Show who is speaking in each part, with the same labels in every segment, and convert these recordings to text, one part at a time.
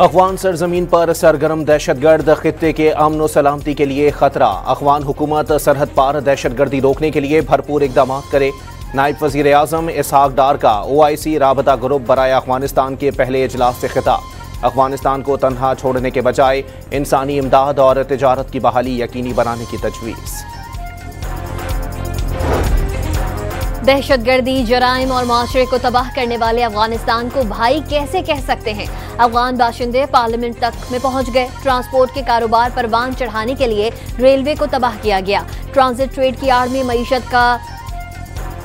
Speaker 1: अफगान सरजमीन पर सरगर्म दहशतगर्द खित्ते के अमन व सलामती के लिए खतरा। अफगान हुकूमत सरहद पार दहशतगर्दी रोकने के लिए भरपूर इकदाम करे। नायब वज़ीर आज़म इसहाक डार का OIC राबता ग्रुप बराए अफगानिस्तान के पहले इजलास से खिताब। अफगानिस्तान को तन्हा छोड़ने के बजाय इंसानी इमदाद और तिजारत की बहाली यकीनी बनाने की तजवीज़।
Speaker 2: दहशतगर्दी, जराइम और माशरे को तबाह करने वाले अफगानिस्तान को भाई कैसे कह सकते हैं। अफगान बाशिंदे पार्लियामेंट तक में पहुंच गए। ट्रांसपोर्ट के कारोबार पर बांध चढ़ाने के लिए रेलवे को तबाह किया गया। ट्रांजिट ट्रेड की आड़ में मईशत का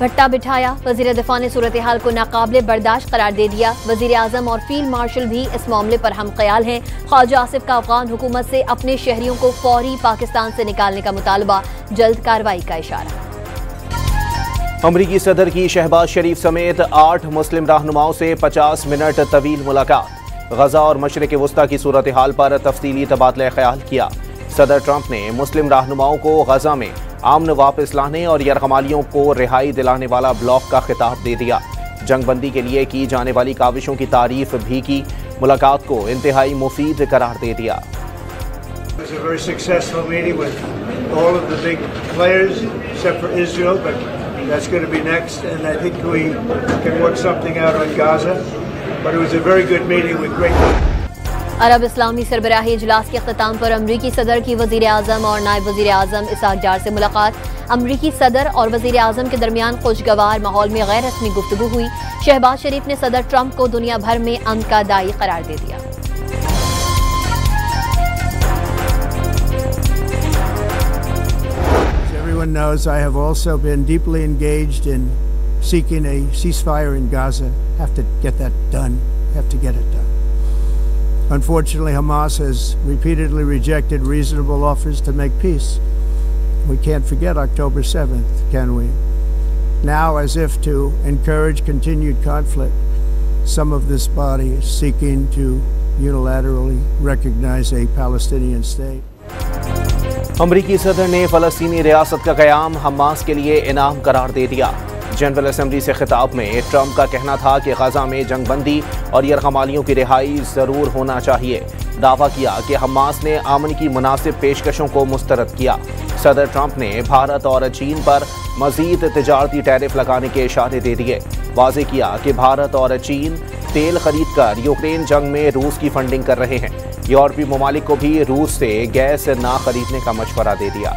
Speaker 2: भट्टा बिठाया। वजीर दिफा ने सूरत हाल को नाकाबिले बर्दाश्त करार दे दिया। वजीर आजम और फील्ड मार्शल भी इस मामले पर हम ख्याल हैं। ख्वाजा आसिफ का अफगान हुकूमत से अपने शहरियों को फौरी पाकिस्तान से निकालने का मुतालबा, जल्द कार्रवाई का इशारा।
Speaker 1: अमरीकी सदर की शहबाज शरीफ समेत 8 मुस्लिम रहनुमाओं से 50 मिनट तवील मुलाकात। गजा और मशरिक वस्ता की सूरत हाल पर तफसीली तबादला ख्याल किया। सदर ट्रंप ने मुस्लिम रहनुमाओं को गजा में अमन वापस लाने और यरगमालियों को रिहाई दिलाने वाला ब्लॉक का खिताब दे दिया। जंगबंदी के लिए की जाने वाली काविशों की तारीफ भी की। मुलाकात को इंतहाई मुफीद करार दे दिया।
Speaker 3: That's going to be next, and I think we can work something out on Gaza. But it was a very good meeting with great.
Speaker 2: अरब इस्लामी सरबराही इजलास के अख्ताम पर अमरीकी सदर की वजीर आजम और नायब वजीर आजम इसहाक डार से मुलाकात। अमरीकी सदर और वजीर आजम के दरमियान खुशगवार माहौल में गैर रस्मी गुफ्तगू हुई। शहबाज शरीफ ने सदर ट्रंप को दुनिया भर में अमन का दाई करार दे दिया।
Speaker 3: Everyone knows I have also been deeply engaged in seeking a ceasefire in Gaza. Have to get that done. Have to get it done. Unfortunately, Hamas has repeatedly rejected reasonable offers to make peace. We can't forget October 7th, can we? Now, as if to encourage continued conflict, some of this body is seeking to unilaterally recognize a Palestinian state.
Speaker 1: अमरीकी सदर ने फलस्तीनी रियासत का क़याम Hamas के लिए इनाम करार दे दिया। जनरल असम्बली से खिताब में ट्रंप का कहना था कि गजा में जंगबंदी और यरगमालियों की रिहाई ज़रूर होना चाहिए। दावा किया कि हमास ने अमन की मुनासिब पेशकशों को मुस्तरद किया। सदर ट्रंप ने भारत और चीन पर मज़ीद तिजारती टैरिफ लगाने के इशारे दे दिए। वाज़े किया कि भारत और चीन तेल खरीद कर यूक्रेन जंग में रूस की फंडिंग कर रहे हैं। यूरोपीय ममालिक को भी रूस से गैस ना खरीदने का मशवरा दे दिया।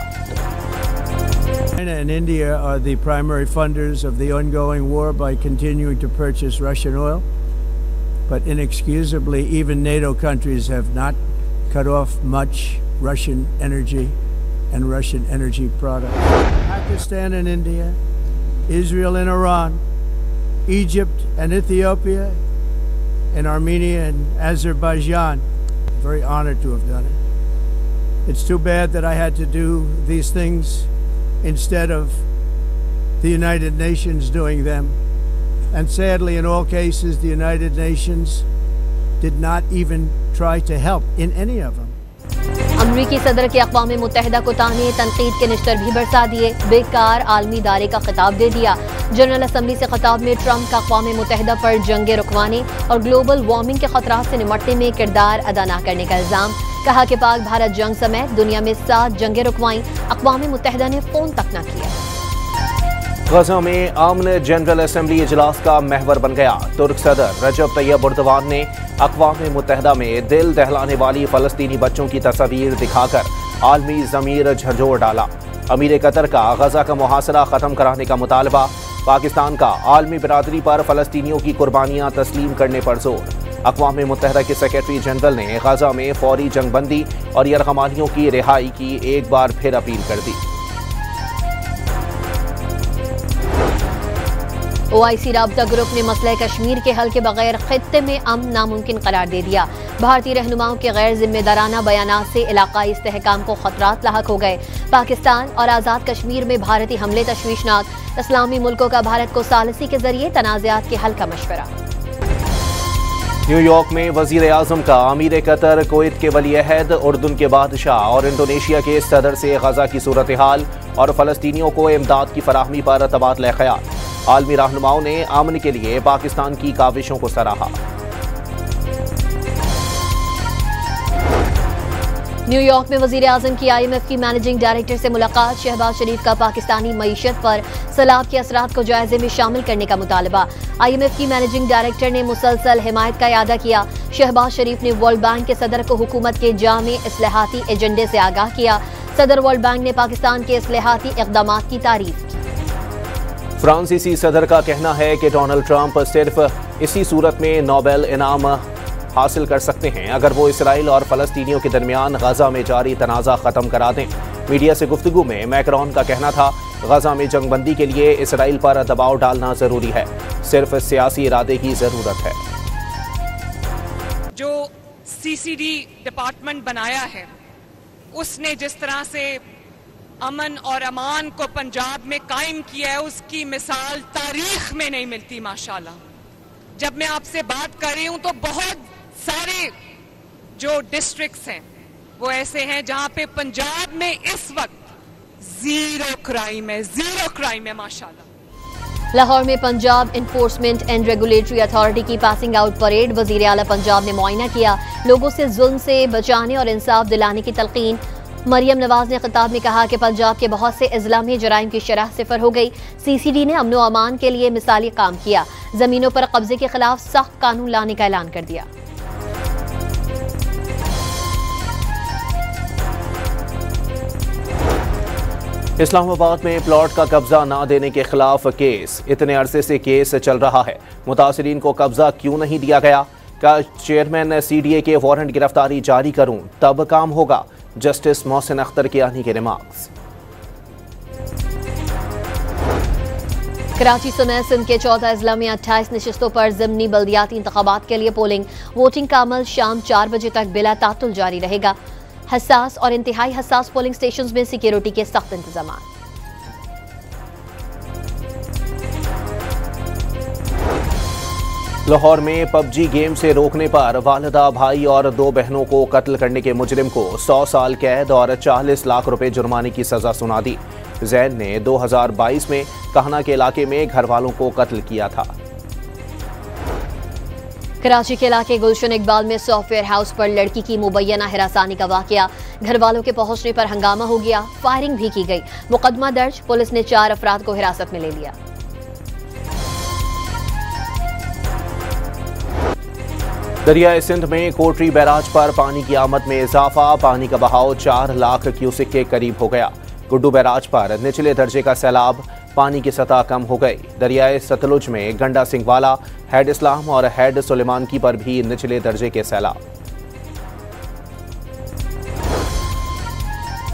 Speaker 3: China and India are the primary funders of the ongoing war by continuing to purchase Russian oil. But inexcusably, even NATO countries have not cut off much Russian energy and Russian energy products. Pakistan and India, Israel and Iran, Egypt and Ethiopia, and Armenia and Azerbaijan. Very honored to have done it. It's too bad that I had to do these things instead of the United Nations doing them. And sadly, in all cases, the United Nations did not even try to help in any of them.
Speaker 2: अमरीकी सदर के अक़वाम मुत्तहिदा को ताने तनकीद के निश्तर भी बरसा दिए। बेकार आलमी इदारे का खिताब दे दिया। जनरल असम्बली से खिताब में ट्रंप का अक़वाम मुत्तहिदा पर जंगे रुकवाने और ग्लोबल वार्मिंग के खतरात से निमटने में किरदार अदा न करने का इल्ज़ाम। कहा कि पाक भारत जंग समेत दुनिया में 7 जंगे रुकवाई, अक़वाम मुत्तहिदा ने फ़ोन तक न किया।
Speaker 1: गजा में अमन जनरल असम्बली इजलास का महवर बन गया। तुर्क सदर रजब तैयब एर्दोगान ने अक़वाम मुत्तहिदा में दिल दहलाने वाली फ़लस्तीनी बच्चों की तस्वीर दिखाकर आलमी ज़मीर झंझोड़ डाला। अमीर कतर का गजा का मुहासरा ख़त्म कराने का मुतालबा। पाकिस्तान का आलमी बिरादरी पर फ़लस्तीनियों की कुर्बानियाँ तस्लीम करने पर जोर। अक़वाम मुत्तहिदा के सेक्रेटरी जनरल ने गजा में फौरी जंगबंदी और यरगमालियों की रिहाई की एक बार फिर अपील कर दी।
Speaker 2: OIC राबता ग्रुप ने मसला कश्मीर के हल के बगैर खित्ते में अमन नामुमकिन करार दे दिया। भारतीय रहनुमाओं के गैर जिम्मेदाराना बयानात से इलाकाई इस्तेहकाम को खतरात लाहक हो गए। पाकिस्तान और आज़ाद कश्मीर में भारतीय हमले तशवीशनाक। इस्लामी मुल्कों का भारत को सालिसी के जरिए तनाज़ात के हल का मशवरा।
Speaker 1: न्यूयॉर्क में वजीर आजम का अमीर कतर, कुवैत के वली अहद, उर्दून के बादशाह और इंडोनेशिया के सदर से गजा की सूरत हाल और फ़लस्तीनियों को इमदाद की फराहमी पर तबादला ख्याल। आलमी रहनुमाओं ने अमन के लिए पाकिस्तान की काविशों को सराहा।
Speaker 2: न्यूयॉर्क में वजीर आजम की IMF की मैनेजिंग डायरेक्टर से मुलाकात। शहबाज शरीफ का पाकिस्तानी मईशत पर सैलाब के असरात को जायजे में शामिल करने का मुतालबा। IMF की मैनेजिंग डायरेक्टर ने मुसलसल हिमायत का इयादा किया। शहबाज शरीफ ने वर्ल्ड बैंक के सदर को हुकूमत के जामी इस्लाहाती एजेंडे से आगाह किया। सदर वर्ल्ड बैंक ने पाकिस्तान के इस्लाहाती इक़दामात की तारीफ की।
Speaker 1: फ्रांसीसी सदर का कहना है कि डोनाल्ड ट्रंप सिर्फ इसी सूरत में नोबेल इनाम हासिल कर सकते हैं अगर वो इसराइल और फलस्तीनियों के दरमियान गजा में जारी तनाज़ा ख़त्म करा दें। मीडिया से गुफ्तगू में मैक्रोन का कहना था, गजा में जंगबंदी के लिए इसराइल पर दबाव डालना जरूरी है, सिर्फ सियासी इरादे की जरूरत है।
Speaker 4: जो CCD डिपार्टमेंट बनाया है उसने जिस तरह से अमन और अमान को पंजाब में कायम किया है, उसकी मिसाल तारीख में नहीं मिलती माशाल्लाह। जब मैं आपसे बात कर रही हूं तो बहुत सारे जो डिस्ट्रिक्ट्स हैं वो ऐसे हैं जहां पे पंजाब में इस वक्त जीरो क्राइम है माशाल्लाह।
Speaker 2: लाहौर में Punjab enforcement and regulatory authority की पासिंग आउट परेड। वजीर आला पंजाब ने मुआयना किया, लोगों से जुल्म से बचाने और इंसाफ दिलाने की तलकीन। मरियम नवाज ने खिताब में कहा कि पंजाब के बहुत से इस्लामी जराइम की शरह सिफर हो गई। CCD ने अमन व अमान के लिए मिसाली काम किया, जमीनों पर कब्जे के खिलाफ सख्त कानून लाने का ऐलान कर दिया।
Speaker 1: इस्लामाबाद में प्लॉट का कब्जा ना देने के खिलाफ केस। इतने अरसे से केस चल रहा है, मुतासिरीन को कब्जा क्यों नहीं दिया गया? क्या चेयरमैन CDA के वारंट गिरफ्तारी जारी करूं तब काम होगा? जस्टिस मोहसिन अख्तर कियानी के रिमार्क्स।
Speaker 2: कराची समेत सिंध के 14 अजला में 28 नशिस्तों पर ज़िमनी बल्दियाती इंतखाबात के लिए पोलिंग। वोटिंग का अमल शाम 4 बजे तक बिला तातुल जारी रहेगा। हसास और इंतहाई हसास पोलिंग स्टेशंस में सिक्योरिटी के सख्त इंतजाम।
Speaker 1: लाहौर में PUBG गेम से रोकने पर वालिदा, भाई और 2 बहनों को कत्ल करने के मुजरिम को 100 साल कैद और 40 लाख रुपए जुर्माने की सजा सुना दी। जैन ने 2022 में कहना के इलाके में घर वालों को कत्ल किया था।
Speaker 2: कराची के इलाके गुलशन इकबाल में सॉफ्टवेयर हाउस पर लड़की की मुबैना हिरासानी का वाकया। घर वालों के पहुंचने पर हंगामा हो गया, फायरिंग भी की गई। मुकदमा दर्ज, पुलिस ने 4 अफराद को हिरासत में ले लिया।
Speaker 1: दरियाए सिंध में कोटरी बैराज पर पानी की आमद में इजाफा। पानी का बहाव 4 लाख क्यूसेक के करीब हो गया। गुड्डू बैराज पर निचले दर्जे का सैलाब, पानी की सतह कम हो गई। दरियाए सतलुज में गंडा सिंहवाला, हेड इस्लाम और हेड सुलेमानकी पर भी निचले दर्जे के सैलाब।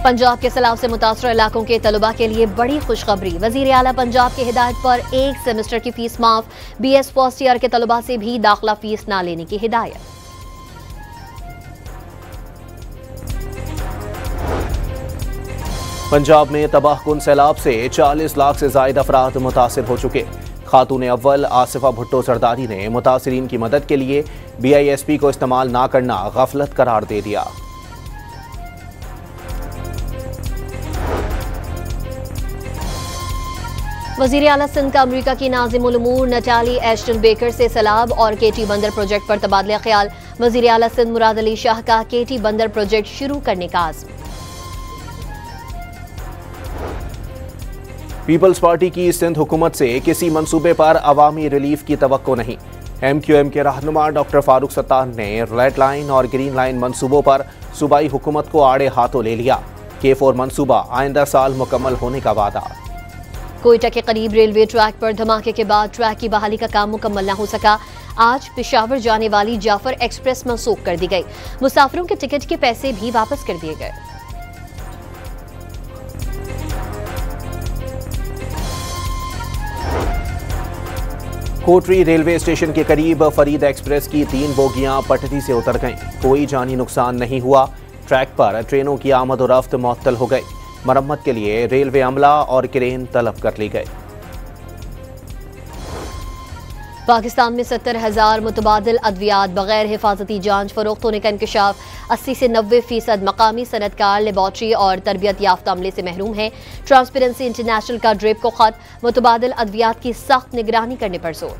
Speaker 2: पंजाब के सैलाब से मुतासर इलाकों के तलबा के लिए बड़ी खुशखबरी। वजीर आला पंजाब की हिदायत पर 1 सेमेस्टर की फीस माफ। BS फर्स्ट ईयर के तलबा से भी दाखिला फीस ना लेने की हिदायत।
Speaker 1: पंजाब में तबाहकुन सैलाब से 40 लाख से ज्यादा अफराद मुतासिर हो चुके। खातून अव्वल आसिफा भुट्टो जरदारी ने मुतासिरीन की मदद के लिए BISP को इस्तेमाल ना करना गफलत करार दे दिया।
Speaker 2: वजीर आला सिंध का अमरीका की नाज़िमुल उमूर नटाली एश्टन बेकर से सैलाब और KT बंदर प्रोजेक्ट पर तबादला ख्याल। वजीर आला सिंध मुराद अली शाह का KT बंदर प्रोजेक्ट शुरू करने का आज़म।
Speaker 1: पीपल्स पार्टी की सिंध हुकूमत से किसी मंसूबे पर अवामी रिलीफ की तवक्को नहीं। MQM के रहनुमा डॉक्टर फारूक सत्तार ने रेड लाइन और ग्रीन लाइन मंसूबों पर सूबाई हुकूमत को आड़े हाथों ले लिया। K4 मंसूबा आइंदा साल मुकम्मल होने का वादा।
Speaker 2: कोयटा के करीब रेलवे ट्रैक पर धमाके के बाद ट्रैक की बहाली का काम मुकम्मल न हो सका। आज पेशावर जाने वाली जाफर एक्सप्रेस मंसूख कर दी गई। मुसाफिरों के टिकट के पैसे भी वापस कर दिए गए।
Speaker 1: कोटरी रेलवे स्टेशन के करीब फरीद एक्सप्रेस की 3 बोगियां पटरी से उतर गईं। कोई जानी नुकसान नहीं हुआ। ट्रैक पर ट्रेनों की आमद और रफ्त मुअत्तल हो गई। मरम्मत के लिए रेलवे अमला और क्रेन तलब कर ली गई।
Speaker 2: पाकिस्तान में 70,000 मुतबादिल अद्वियात बगैर हिफाजती जांच फरोख्त होने का इंकशाफ। 80 से 90% मकामी सनतकार लेबॉर्ट्री और तरबियत याफ्ता अमले से महरूम है। ट्रांसपेरेंसी इंटरनेशनल का ड्रेप को खत। मुतबादिल अद्वियात की सख्त निगरानी करने पर जोर।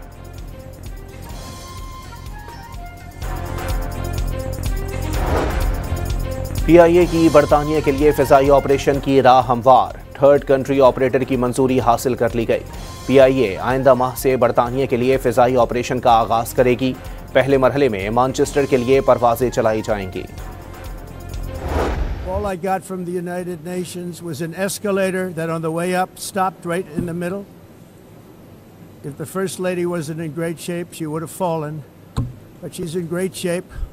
Speaker 1: PIA की बरतानिया के लिए फिजाई ऑपरेशन की राह हमवार, थर्ड कंट्री ऑपरेटर की मंजूरी हासिल कर ली गई। PIA आइंदा माह से बरतानिया के लिए फिजाई ऑपरेशन का आगाज करेगी। पहले मरहले में मैनचेस्टर के लिए परवाजें चलाई जाएंगी।
Speaker 3: All I got from the United Nations was an escalator that on the way up stopped right in the middle. If the First Lady wasn't in great shape, she would have fallen. But she's in great shape.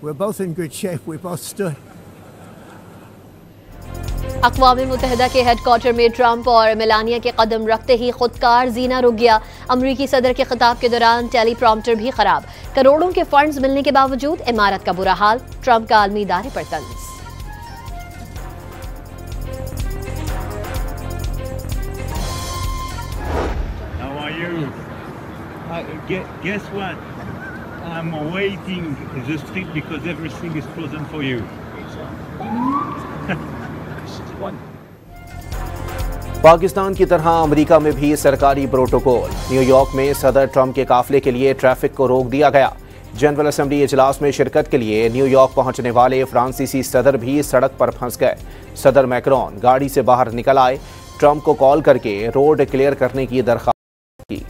Speaker 3: We're both in good shape. We both stood.
Speaker 2: अक़वाम मुत्तहिदा के headquarter में Trump और Melania के कदम रखते ही खुदकार जीना रुक गया। अमरीकी सदर के खिताब के दौरान टेलीप्रॉम्प्टर भी खराब। करोड़ों के फंड्स मिलने के बावजूद इमारत का बुरा हाल। ट्रंप का आलमी इदारे पर तंज।
Speaker 5: Guess what? I'm waiting the street because everything is frozen for you.
Speaker 1: Pakistan की तरह अमेरिका में भी सरकारी प्रोटोकॉल। न्यूयॉर्क में सदर ट्रंप के काफिले के लिए ट्रैफिक को रोक दिया गया। जनरल असेंबली इजलास में शिरकत के लिए न्यूयॉर्क पहुंचने वाले फ्रांसीसी सदर भी सड़क पर फंस गए। सदर मैक्रोन गाड़ी से बाहर निकल आए, ट्रंप को कॉल करके रोड क्लियर करने की दरख्वास्त की।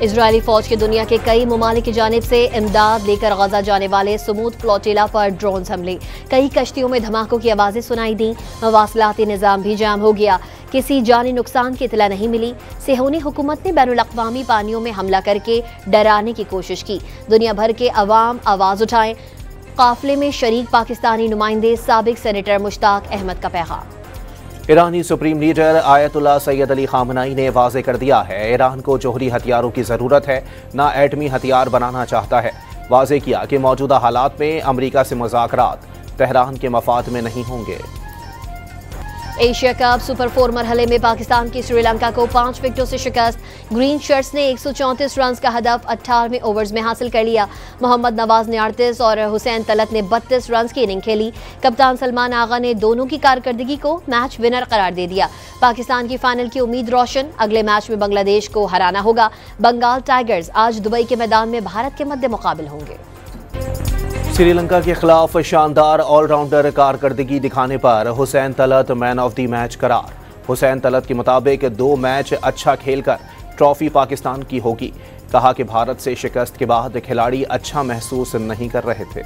Speaker 2: इजरायली फौज के दुनिया के कई ममालिक की जानिब से इमदाद लेकर गजा जाने वाले समूद फ्लोटिला पर ड्रोन हमले। कई कश्तियों में धमाकों की आवाजें सुनाई दी। मवासलाती निज़ाम भी जाम हो गया। किसी जानी नुकसान की इतला नहीं मिली। सिहोनी हुकूमत ने बैनुल-अक़वामी पानियों में हमला करके डराने की कोशिश की। दुनिया भर के अवाम आवाज उठाएं। काफिले में शरीक पाकिस्तानी नुमाइंदे साबिक सेनेटर मुश्ताक अहमद का पैगाम।
Speaker 1: ईरानी supreme leader Ayatollah Sayyid Ali Khamenei ने वाज़े कर दिया है, ईरान को जोहरी हथियारों की ज़रूरत है, ना एटमी हथियार बनाना चाहता है। वाज़े किया कि मौजूदा हालात में अमरीका से मुज़ाकरात तेहरान के मफाद में नहीं होंगे।
Speaker 2: एशिया कप सुपर 4 मरहले में पाकिस्तान की श्रीलंका को 5 विकेटों से शिकस्त। ग्रीन शर्ट्स ने 134 रन का हदफ 18वें ओवर्स में हासिल कर लिया। मोहम्मद नवाज ने 38 और हुसैन तलत ने 32 रन की इनिंग खेली। कप्तान सलमान आगा ने दोनों की कारकर्दगी को मैच विनर करार दे दिया। पाकिस्तान की फाइनल की उम्मीद रोशन। अगले मैच में बांग्लादेश को हराना होगा। बंगाल टाइगर्स आज दुबई के मैदान में भारत के मध्य मुकाबिल होंगे।
Speaker 1: श्रीलंका के खिलाफ शानदार ऑलराउंडर कारकर्दगी दिखाने पर Hussain Talat man of the match करार। हुसैन तलत के मुताबिक 2 मैच अच्छा खेलकर ट्रॉफी पाकिस्तान की होगी। कहा कि भारत से शिकस्त के बाद खिलाड़ी अच्छा महसूस नहीं कर रहे थे।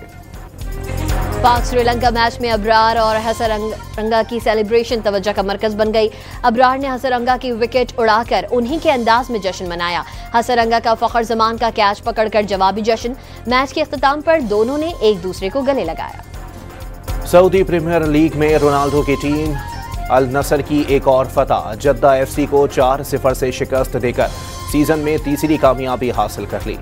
Speaker 2: पाक श्रीलंका मैच में अबरार और हसरंगा की सेलिब्रेशन तवज्जो का मरकज बन गई। अबरार ने हसरंगा की विकेट उड़ाकर उन्हीं के अंदाज में जश्न मनाया। हसरंगा का फखर जमान का कैच पकड़कर जवाबी जश्न। मैच के इख्तिताम पर दोनों ने एक दूसरे को गले लगाया।
Speaker 1: सऊदी प्रीमियर लीग में रोनाल्डो की टीम अल नसर की एक और फतह। जद्दा FC को 4-0 से शिकस्त देकर सीजन में तीसरी कामयाबी हासिल कर ली।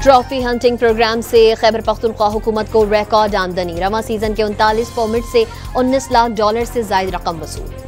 Speaker 2: ट्रॉफी हंटिंग प्रोग्राम से खैबर पख्तूनख्वा हुकूमत को रिकॉर्ड आमदनी। रवा सीजन के 39 फॉर्मेट से $19 लाख से ज्यादा रकम वसूल।